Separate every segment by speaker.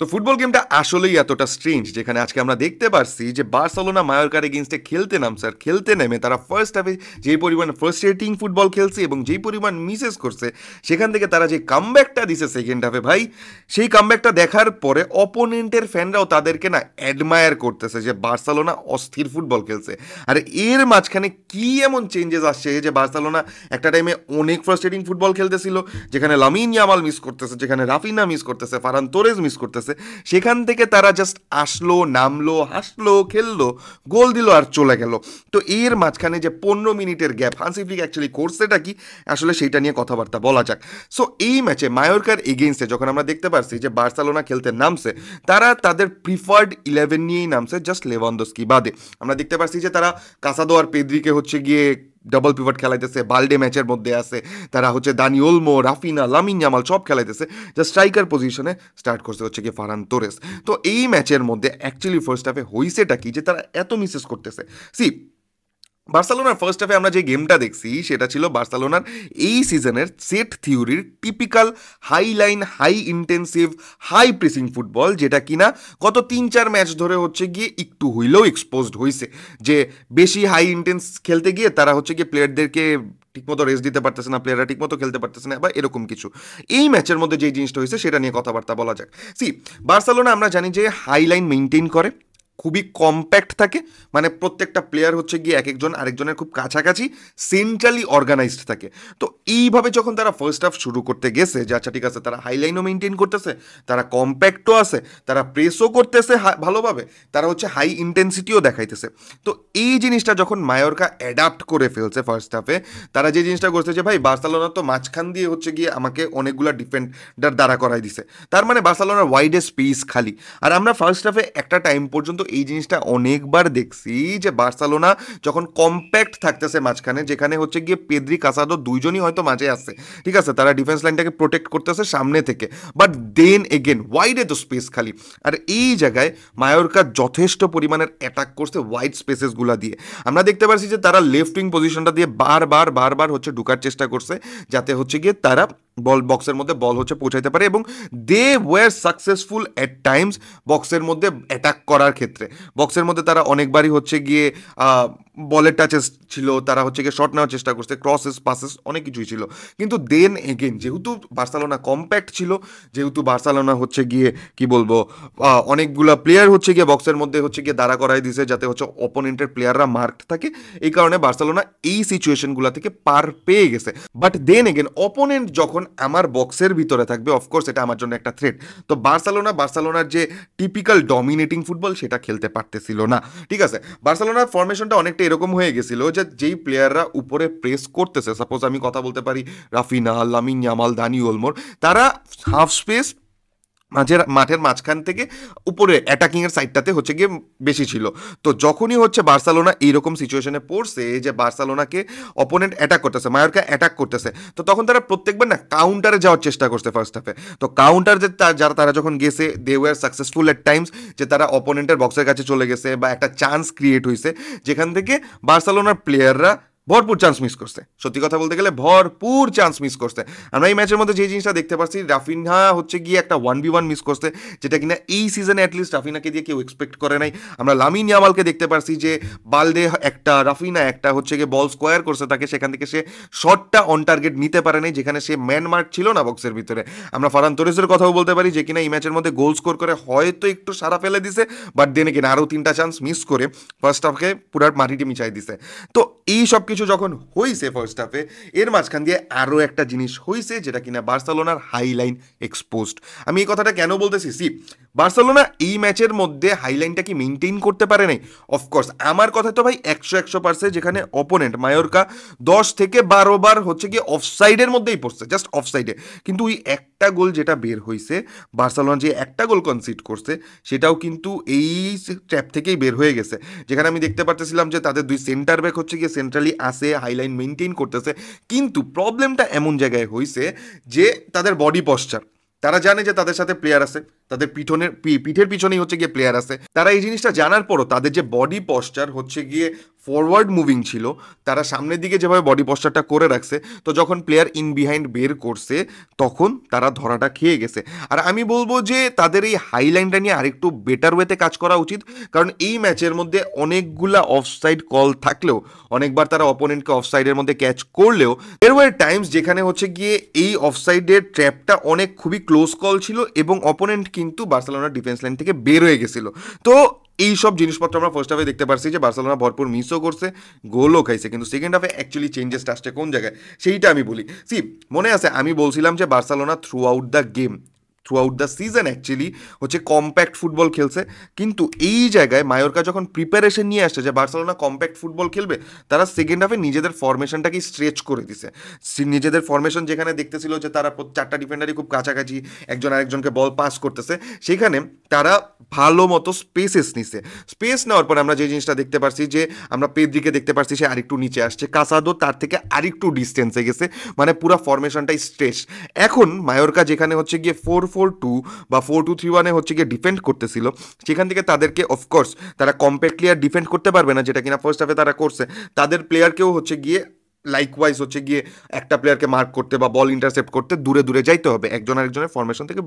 Speaker 1: তো ফুটবল গেমটা আসলেই এতটা স্ট্রেঞ্জ যেখানে আজকে আমরা দেখতে পারছি যে বার্সেলোনা মায়োরকার এগেইনস্টে খেলতে নামছে আর খেলতে নেমে তারা ফার্স্ট হাফে যেই পরিমাণ ফ্রাস্ট্রেটিং ফুটবল খেলছে এবং যেই পরিমাণ মিসেস করছে সেখান থেকে তারা যে কামব্যাকটা দিছে সেকেন্ড হাফে ভাই, সেই কামব্যাকটা দেখার পরে অপোনেন্টের ফ্যানরাও তাদেরকে না অ্যাডমায়ার করতেছে যে বার্সেলোনা অস্থির ফুটবল খেলছে। আর এর মাঝখানে কি এমন চেঞ্জেস আসছে যে বার্সেলোনা একটা টাইমে অনেক ফ্রাস্ট্রেটিং ফুটবল খেলতেছিল, যেখানে লামিন ইয়ামাল মিস করতেছে, যেখানে রাফিনা মিস করতেছে, ফারান তোরেজ মিস করতেছে, সেখান থেকে তারা জাস্ট আসলো, নামলো, হাসলো, খেললো, গোল দিল আর চলে গেল। তো এর মাঝখানে যে 15 মিনিটের গ্যাপ হান্সি ফ্লিক অ্যাকচুয়ালি করছেটা কি, আসলে সেইটা নিয়ে কথাবার্তা বলা যাক। সো এই ম্যাচে মায়োরকার এগেইনস্টে যখন আমরা দেখতে পারছি যে বার্সেলোনা খেলতে নামছে, তারা তাদের প্রিফার্ড 11 নিয়েই নামছে, জাস্ট লেভানডস্কি বাদে। আমরা দেখতে পারছি যে তারা কাসাদো আর পেদ্রিকে হচ্ছে গিয়ে ডাবল পিভট খেলাইতেছে, বালডে ম্যাচের মধ্যে আছে, তারা হচ্ছে Dani Olmo, Raphinha, Lamine Jamal সব খেলাইতেছে, জাস্ট স্ট্রাইকার পজিশনে স্টার্ট করছে হচ্ছে গিয়ে ফারান তোরেস। তো এই ম্যাচের মধ্যে অ্যাকচুয়ালি ফার্স্ট হাফে হইছেটা কি যে তারা এত মিসেস করতেছে। সি, বার্সেলোনার ফার্স্ট হাফে আমরা যে গেমটা দেখছি সেটা ছিল বার্সেলোনার এই সিজনের সেট থিওরির typical high line, high intensive, high pressing football, যেটা কিনা গত 3-4 ম্যাচ ধরে হচ্ছে গিয়ে একটু হইলেও এক্সপোজড হয়েছে, যে বেশি হাই ইন্টেন্স খেলতে গিয়ে তারা হচ্ছে গিয়ে প্লেয়ারদেরকে ঠিকমতো রেস্ট দিতে পারতেছে না, প্লেয়াররা ঠিকমতো খেলতে পারতেছে না বা এরকম কিছু। এই ম্যাচের মধ্যে যে জিনিসটা হয়েছে সেটা নিয়ে কথাবার্তা বলা যাক। সি, বার্সেলোনা আমরা জানি যে হাই লাইন মেনটেন করে, খুবই কম্প্যাক্ট থাকে, মানে প্রত্যেকটা প্লেয়ার হচ্ছে গিয়ে এক একজন আরেকজনের খুব কাছাকাছি, সেন্ট্রালি অর্গানাইজড থাকে। তো এইভাবে যখন তারা ফার্স্ট হাফ শুরু করতে গেছে যে আচ্ছা ঠিক আছে, তারা হাই লাইনও মেনটেন করতেছে, তারা কম্প্যাক্টও আছে, তারা প্রেসও করতেছে ভালোভাবে, তারা হচ্ছে হাই ইন্টেন্সিটিও দেখাইতেছে। তো এই জিনিসটা যখন মায়োরকা অ্যাডাপ্ট করে ফেলছে ফার্স্ট হাফে, তারা যে জিনিসটা করছে যে ভাই বার্সেলোনা তো মাঝখান দিয়ে হচ্ছে গিয়ে আমাকে অনেকগুলো ডিফেন্ডার দাঁড়া করাই দিছে, তার মানে বার্সেলোনার ওয়াইডে স্পেস খালি। আর আমরা ফার্স্ট হাফে একটা টাইম পর্যন্ত এই জিনিসটা অনেকবার দেখছি যে বার্সেলোনা যখন কম্প্যাক্ট থাকতেছে মাঝখানে, যেখানে হচ্ছে গিয়ে পেদ্রি, কাসাদো দুইজনই হয়তো মাঝে আছে, ঠিক আছে, তারা ডিফেন্স লাইনটাকে প্রোটেক্ট করতেছে সামনে থেকে, বাট দেন এগেন ওয়াইডে তো স্পেস খালি। আর এই জায়গায় মায়োরকা যথেষ্ট পরিমাণের অ্যাটাক করছে ওয়াইড স্পেসেসগুলো দিয়ে। আমরা দেখতে পাচ্ছি যে তারা লেফট উইং পজিশনটা দিয়ে বারবার বারবার হচ্ছে ঢুকার চেষ্টা করছে, যাতে হচ্ছে গিয়ে তারা বল বক্সের মধ্যে বল হচ্ছে পৌঁছাইতে পারে, এবং they were successful at times বক্সের মধ্যে অ্যাটাক করার ক্ষেত্রে। বক্সের মধ্যে তারা অনেকবারই হচ্ছে গিয়ে বলের টাচেস ছিল, তারা হচ্ছে গিয়ে শট নেওয়ার চেষ্টা করছে, ক্রসেস, পাসেস অনেক কিছুই ছিল। কিন্তু দেন এগেন যেহেতু বার্সেলোনা কম্প্যাক্ট ছিল, যেহেতু বার্সেলোনা হচ্ছে গিয়ে কি বলবো অনেকগুলা প্লেয়ার হচ্ছে গিয়ে বক্সের মধ্যে হচ্ছে গিয়ে দাঁড়া করাই দিছে যাতে হচ্ছে অপোনেন্টের প্লেয়াররা মার্কড থাকে, এই কারণে বার্সেলোনা এই সিচুয়েশনগুলো থেকে পার পেয়ে গেছে। বাট দেন এগেন অপোনেন্ট যখন আমার বক্সের ভিতরে থাকবে, অফকোর্স এটা আমার জন্য একটা থ্রেট। তো বার্সেলোনার যে টিপিক্যাল ডমিনেটিং ফুটবল সেটা খেলতে পারতেছিল না, ঠিক আছে। বার্সেলোনার ফরমেশনটা অনেকটা এরকম হয়ে গেছিল যে যেই প্লেয়াররা উপরে প্রেস করতেছে, সাপোজ আমি কথা বলতে পারি রাফিনা, লামিন ইয়ামাল, দানি ওলমোর, তারা হাফ স্পেস মাঠের মাঝখান থেকে উপরে অ্যাটাকিং এর সাইডটাতে হচ্ছে গিয়ে বেশি ছিল। তো যখনই হচ্ছে বার্সেলোনা এইরকম সিচুয়েশনে পড়ছে যে বার্সেলোনাকে অপোনেন্ট অ্যাটাক করতেছে, মায়োরকা অ্যাটাক করতেছে, তো তখন তারা প্রত্যেকবার না কাউন্টারে যাওয়ার চেষ্টা করছে ফার্স্ট হাফে। তো কাউন্টার যে যারা তারা যখন গেছে they were successful at times, যে তারা অপোনেন্টের বক্সের কাছে চলে গেছে বা একটা চান্স ক্রিয়েট হয়েছে যেখান থেকে বার্সেলোনার প্লেয়াররা ভরপুর চান্স মিস করছে। সত্যি কথা বলতে গেলে ভরপুর চান্স মিস করছে। আমরা এই ম্যাচের মধ্যে যে জিনিসটা দেখতে পাচ্ছি, রাফিনহা হচ্ছে গিয়ে একটা 1v1 মিস করছে, যেটা কিনা এই সিজনে অ্যাটলিস্ট রাফিনাকে দিয়ে কেউ এক্সপেক্ট করে নাই। আমরা লামিন ইয়ামালকে দেখতে পারছি যে বালদে একটা, রাফিনা একটা হচ্ছে গিয়ে বল স্কোয়ার করছে তাকে, সেখান থেকে সে শটটা অন টার্গেট নিতে পারে নাই, যেখানে সে ম্যান মার্ক ছিল না বক্সের ভিতরে। আমরা ফারান তোরেসের কথাও বলতে পারি যে কিনা এই ম্যাচের মধ্যে গোল স্কোর করে হয়তো একটু সারা ফেলে দিছে, বাট দেন কিনা আরও 3টা চান্স মিস করে ফার্স্ট হাফকে পুরার মাটিতে মিশাই দিছে। তো এই সব কিছু যখন হয়েছে ফার্স্ট হাফে, এর মাঝখান দিয়ে আরও একটা জিনিস হয়েছে যেটা কিনা বার্সেলোনার হাই লাইন এক্সপোজড। আমি এই কথাটা কেন বলতেছি, সি, বার্সেলোনা এই ম্যাচের মধ্যে হাই লাইনটা কি মেনটেন করতে পারে নাই? অফকোর্স আমার কথা তো ভাই 100%, যেখানে অপোনেন্ট মায়োরকা 10 থেকে 12 বার হচ্ছে গিয়ে অফসাইডের মধ্যেই পড়ছে, জাস্ট অফসাইডে। কিন্তু ওই একটা গোল যেটা বের হয়েছে, বার্সেলোনা যে একটা গোল কনসিড করছে, সেটাও কিন্তু এই ট্র্যাপ থেকেই বের হয়ে গেছে, যেখানে আমি দেখতে পারতেছিলাম যে তাদের দুই সেন্টার ব্যাক হচ্ছে গিয়ে সেন্ট্রালি আসে, হাইলাইন মেনটেন করতেছে। কিন্তু প্রবলেমটা এমন জায়গায় হয়েছে যে তাদের বডি পশ্চার, তারা জানে যে তাদের সাথে প্লেয়ার আছে, তাদের পিঠের পিছনেই হচ্ছে গিয়ে প্লেয়ার আছে, তারা এই জিনিসটা জানার পরও তাদের যে বডি পশ্চার হচ্ছে গিয়ে ফরওয়ার্ড মুভিং ছিল, তারা সামনের দিকে যেভাবে বডি পশ্চারটা করে রাখছে, তো যখন প্লেয়ার ইন বিহাইন্ড বের করছে তখন তারা ধরাটা খেয়ে গেছে। আর আমি বলবো যে তাদের এই হাইলাইনটা নিয়ে আরেকটু বেটার ওয়েতে কাজ করা উচিত, কারণ এই ম্যাচের মধ্যে অনেকগুলা অফসাইড কল থাকলেও, অনেকবার তারা অপোনেন্টকে অফসাইডের মধ্যে ক্যাচ করলেও, এর ওয়ার টাইমস যেখানে হচ্ছে গিয়ে এই অফসাইডের ট্র্যাপটা অনেক খুবই ক্লোজ কল ছিল এবং অপোনেন্ট কিন্তু বার্সেলোনার ডিফেন্স লাইন থেকে বের হয়ে গেছিল। তো এই সব জিনিসপত্র আমরা ফার্স্ট হাফে দেখতে পারছি যে বার্সেলোনা ভরপুর মিসও করছে, গোলও খাইছে, কিন্তু সেকেন্ড হাফে অ্যাকচুয়ালি চেঞ্জেসটা আসছে কোন জায়গায় সেইটা আমি বলি। সি, মনে আছে আমি বলছিলাম যে Barcelona through out the season actually হচ্ছে কম্প্যাক্ট ফুটবল খেলছে, কিন্তু এই জায়গায় মায়োরকা যখন প্রিপারেশন নিয়ে আসছে যে বার্সেলোনা কম্প্যাক্ট ফুটবল খেলবে, তারা সেকেন্ড হাফে নিজেদের ফরমেশনটাকে স্ট্রেচ করে দিছে। নিজেদের ফরমেশন যেখানে দেখতেছিল যে তারা চারটা ডিফেন্ডারই খুব কাছাকাছি একজন আরেকজনকে বল পাস করতেছে, সেখানে তারা ভালো মতো স্পেসেস নিছে। স্পেস নেওয়ার পরে আমরা যে জিনিসটা দেখতে পারছি যে আমরা পেদ্রিকে দেখতে পারছি সে আরেকটু নিচে আসছে, কাসাদো তার থেকে আরেকটু ডিস্টেন্সে গেছে, মানে পুরো ফরমেশনটাই স্ট্রেচ। এখন মায়োরকা যেখানে হচ্ছে গিয়ে 4-4-2 বা 4-2-3-1 হচ্ছে গিয়ে ডিফেন্ড করতেছিল, সেখান থেকে তাদেরকে অফকোর্স তারা কম্প্যাক্টলি আর ডিফেন্ড করতে পারবে না, যেটা কিনা ফার্স্ট হাফে তারা করছে। তাদের প্লেয়ারকেও হচ্ছে গিয়ে লাইকওয়াইজ হচ্ছে গিয়ে একটা প্লেয়ারকে মার্ক করতে বা বল ইন্টারসেপ্ট করতে দূরে দূরে যাইতে হবে, একজন আরেকজনের ফরমেশন থেকে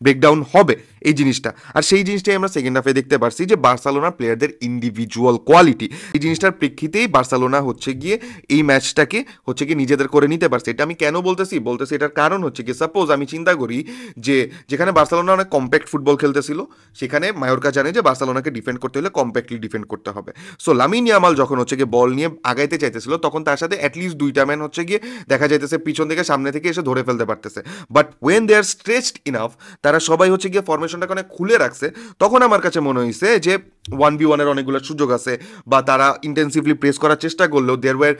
Speaker 1: ব্রেকডাউন হবে এই জিনিসটা। আর সেই জিনিসটাই আমরা সেকেন্ড হাফে দেখতে পারছি যে বার্সেলোনার প্লেয়ারদের ইন্ডিভিজুয়াল কোয়ালিটি, এই জিনিসটার প্রেক্ষিতেই বার্সেলোনা হচ্ছে গিয়ে এই ম্যাচটাকে হচ্ছে গিয়ে নিজেদের করে নিতে পারছে। এটা আমি কেন বলতেছি এটার কারণ হচ্ছে কি, সাপোজ আমি চিন্তা করি যে যেখানে বার্সেলোনা অনেক কম্প্যাক্ট ফুটবল খেলতেছিল, সেখানে মায়োরকা জানে যে বার্সেলোনাকে ডিফেন্ড করতে হলে কম্প্যাক্টলি ডিফেন্ড করতে হবে। সো লামিন ইয়ামাল যখন হচ্ছে গিয়ে বল নিয়ে আগাইতে চাইতেছিল, তখন তার সাথে অ্যাটলিস্ট দুইটা ম্যান হচ্ছে গিয়ে দেখা যাইতেছে পিছন থেকে সামনে থেকে এসে ধরে ফেলতে পারতেছে। But when they are stretched enough, তারা সবাই হচ্ছে গিয়ে ফরমেশনটাকে অনেক খুলে রাখছে, তখন আমার কাছে মনে হয়েছে যে 1v1 অনেকগুলো সুযোগ আছে, বা তারা ইন্টেন্সিভলি প্রেস করার চেষ্টা করলেও দেয়ার ওয়ার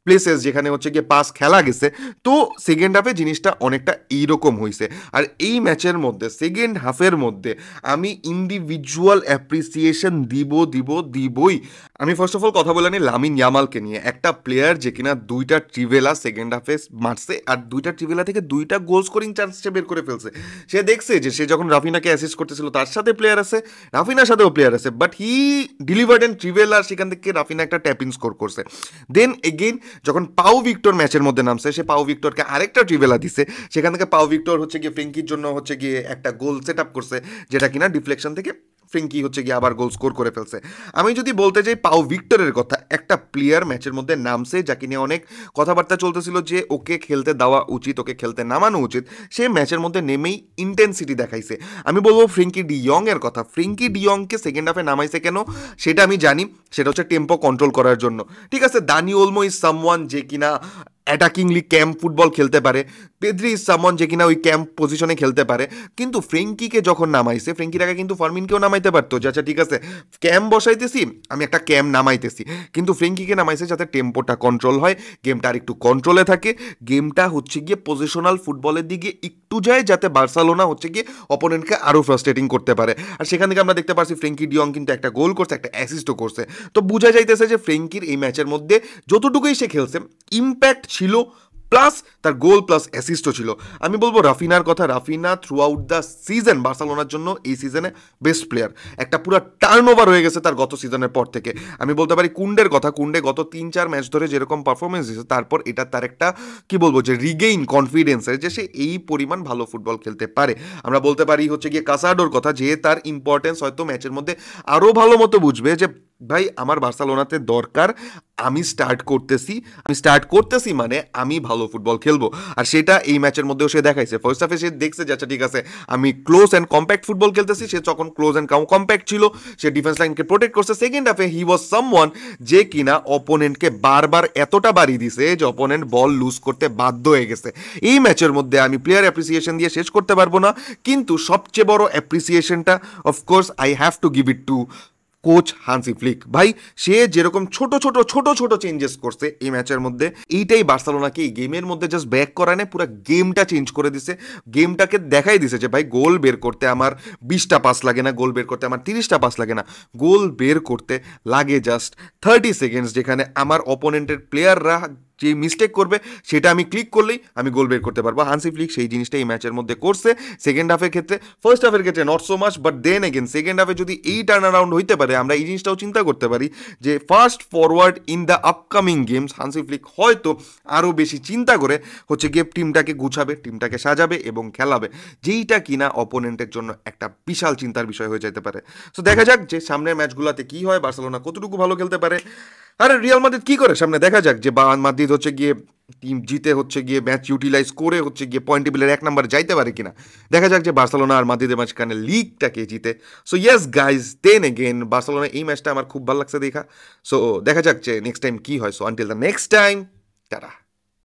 Speaker 1: প্লেসেস যেখানে হচ্ছে গিয়ে পাস খেলা গেছে। তো সেকেন্ড হাফে জিনিসটা অনেকটা এইরকম হয়েছে। আর এই ম্যাচের মধ্যে সেকেন্ড হাফের মধ্যে আমি ইন্ডিভিজুয়াল অ্যাপ্রিসিয়েশন দিবই। আমি ফার্স্ট অফ অল কথা বলে নিই লামিন ইয়ামালকে নিয়ে, একটা প্লেয়ার যে কিনা দুইটা ট্রিভেলা সেকেন্ড হাফে মারছে, আর দুইটা ট্রিভেলা থেকে দুইটা গোল স্কোরিং চান্স সে বের করে ফেলছে। সে দেখছে যে সে যখন রাফিনাকে অ্যাসিস্ট করতেছিল তার সাথে প্লেয়ার আছে, রাফিনার সাথেও প্লেয়ার আছে, বাট হি ডিলিভার্ড অ্যান্ড ট্রিভেলা, সেখান থেকে রাফিনা একটা ট্যাপিং স্কোর করছে। দেন এগেইন যখন পাও ভিক্টর ম্যাচের মধ্যে নামছে, সে পাও ভিক্টরকে আরেকটা ট্রিভেলা দিছে, সেখান থেকে পাও ভিক্টর হচ্ছে গিয়ে ফ্রেঙ্কির জন্য হচ্ছে গিয়ে একটা গোল সেট আপ করছে, যেটা কিনা ডিফ্লেকশন থেকে ফ্রেঙ্কি হচ্ছে গিয়ে আবার গোল স্কোর করে ফেলছে। আমি যদি বলতে চাই পাও ভিক্টরের কথা, একটা প্লেয়ার ম্যাচের মধ্যে নামছে যাকে নিয়ে অনেক কথাবার্তা চলতেছিল যে ওকে খেলতে দেওয়া উচিত, ওকে খেলতে নামানো উচিত, সে ম্যাচের মধ্যে নেমেই ইন্টেন্সিটি দেখাইছে। আমি বলবো ফ্রেঙ্কি ডিয়ং এর কথা। ফ্রেঙ্কি ডিয়ংকে সেকেন্ড হাফে নামাইছে কেন সেটা আমি জানি, সেটা হচ্ছে টেম্পো কন্ট্রোল করার জন্য। ঠিক আছে, দানি ওলমো ইজ সামওয়ান যে কিনা অ্যাটাকিংলি ক্যাম্প ফুটবল খেলতে পারে, পেদ্রি ইজ সামওয়ান যে কিনা ওই ক্যাম্প পজিশনে খেলতে পারে, কিন্তু ফ্রেঙ্কিকে যখন নামাইছে, ফ্রেঙ্কির আগে কিন্তু ফার্মিনকেও নামাইতে পারতো যে আচ্ছা ঠিক আছে ক্যাম্প বসাইতেছি, আমি একটা ক্যাম্প নামাইতেছি, কিন্তু ফ্রেঙ্কিকে নামাইছে যাতে টেম্পোটা কন্ট্রোল হয়, গেমটা আর একটু কন্ট্রোলে থাকে, গেমটা হচ্ছে গিয়ে পজিশনাল ফুটবলের দিকে একটু যায়, যাতে বার্সেলোনা হচ্ছে গিয়ে অপোনেন্টকে আরও ফ্রাস্ট্রেটিং করতে পারে। আর সেখান থেকে আমরা দেখতে পাচ্ছি ফ্রেঙ্কি ডিয়ং কিন্তু একটা গোল করছে, একটা অ্যাসিস্টও করছে। তো বোঝা যাইতেছে যে ফ্রেঙ্কির এই ম্যাচের মধ্যে যতটুকুই সে খেলছে ইম্প্যাক্ট ছিল, প্লাস তার গোল প্লাস অ্যাসিস্টও ছিল। আমি বলবো রাফিনার কথা, Raphinha through out the season বার্সেলোনার জন্য এই সিজনে বেস্ট প্লেয়ার, একটা পুরো টার্ন ওভার হয়ে গেছে তার গত সিজনের পর থেকে। আমি বলতে পারি কুন্ডের কথা, কুন্ডে গত 3-4 ম্যাচ ধরে যেরকম পারফরমেন্স দিয়েছে, তারপর এটা তার একটা কি বলবো যে রিগেইন কনফিডেন্সের, যে সে এই পরিমাণ ভালো ফুটবল খেলতে পারে। আমরা বলতে পারি হচ্ছে গিয়ে কাসাডোর কথা, যে তার ইম্পর্টেন্স হয়তো ম্যাচের মধ্যে আরও ভালো মতো বুঝবে যে ভাই আমার বার্সেলোনাতে দরকার, আমি স্টার্ট করতেছি মানে আমি ভালো ফুটবল খেলবো। আর সেটা এই ম্যাচের মধ্যেও সে দেখাইছে। ফার্স্ট হাফে সে দেখছে যে আচ্ছা ঠিক আছে আমি ক্লোজ অ্যান্ড কম্প্যাক্ট ফুটবল খেলতেছি, সে যখন ক্লোজ অ্যান্ড কম্প্যাক্ট ছিল সে ডিফেন্স লাইনকে প্রোটেক্ট করছে। সেকেন্ড হাফে হি ওয়াজ সামওয়ান যে কিনা অপোনেন্টকে বারবার এতটা বাড়ি দিছে যে অপোনেন্ট বল লুজ করতে বাধ্য হয়ে গেছে। এই ম্যাচের মধ্যে আমি প্লেয়ার অ্যাপ্রিসিয়েশন দিয়ে শেষ করতে পারবো না, কিন্তু সবচেয়ে বড় অ্যাপ্রিসিয়েশনটা of course I have to give it to coach Hansi Flick. ভাই সে যেরকম ছোট ছোট চেঞ্জেস করছে এই ম্যাচের মধ্যে, এইটাই বার্সেলোনাকে এই গেমের মধ্যে জাস্ট ব্যাক করা নেই, পুরো গেমটা চেঞ্জ করে দিছে। গেমটাকে দেখাই দিছে যে ভাই গোল বের করতে আমার 20টা পাস লাগে না, গোল বের করতে আমার 30টা পাস লাগে না, গোল বের করতে লাগে জাস্ট 30 সেকেন্ডস, যেখানে আমার অপোনেন্টের প্লেয়াররা যে মিস্টেক করবে সেটা আমি ক্লিক করলেই আমি গোল বের করতে পারবো। হান্সি ফ্লিক সেই জিনিসটা এই ম্যাচের মধ্যে করছে। সেকেন্ড হাফের ক্ষেত্রে, ফার্স্ট হাফের ক্ষেত্রে not so much, but then again second হাফে যদি এই টার্ন অ্যারাউন্ড হইতে পারে, আমরা এই জিনিসটাও চিন্তা করতে পারি যে fast forward in the upcoming games Hansi Flick হয়তো আরও বেশি চিন্তা করে হচ্ছে গিয়ে টিমটাকে গুছাবে, টিমটাকে সাজাবে এবং খেলাবে, যেইটা কিনা অপোনেন্টের জন্য একটা বিশাল চিন্তার বিষয় হয়ে যেতে পারে। সো দেখা যাক যে সামনের ম্যাচগুলোতে কি হয়, বার্সেলোনা কতটুকু ভালো খেলতে পারে। আরে রিয়াল মাদ্রিদ কি করে সামনে, দেখা যাক যে মাদ্রিদ হচ্ছে গিয়ে টিম জিতে হচ্ছে গিয়ে ম্যাচ ইউটিলাইজ করে হচ্ছে গিয়ে পয়েন্ট টেবিলের 1 নম্বরে যাইতে পারে কিনা। দেখা যাক যে বার্সেলোনা আর মাদ্রিদের মাঝখানে লিগটাকে জিতে। So yes guys, then again Barcelona এই ম্যাচটা আমার খুব ভালো লাগছে দেখা। সো দেখা যাক যে নেক্সট টাইম কি হয়। So until the next time, tata.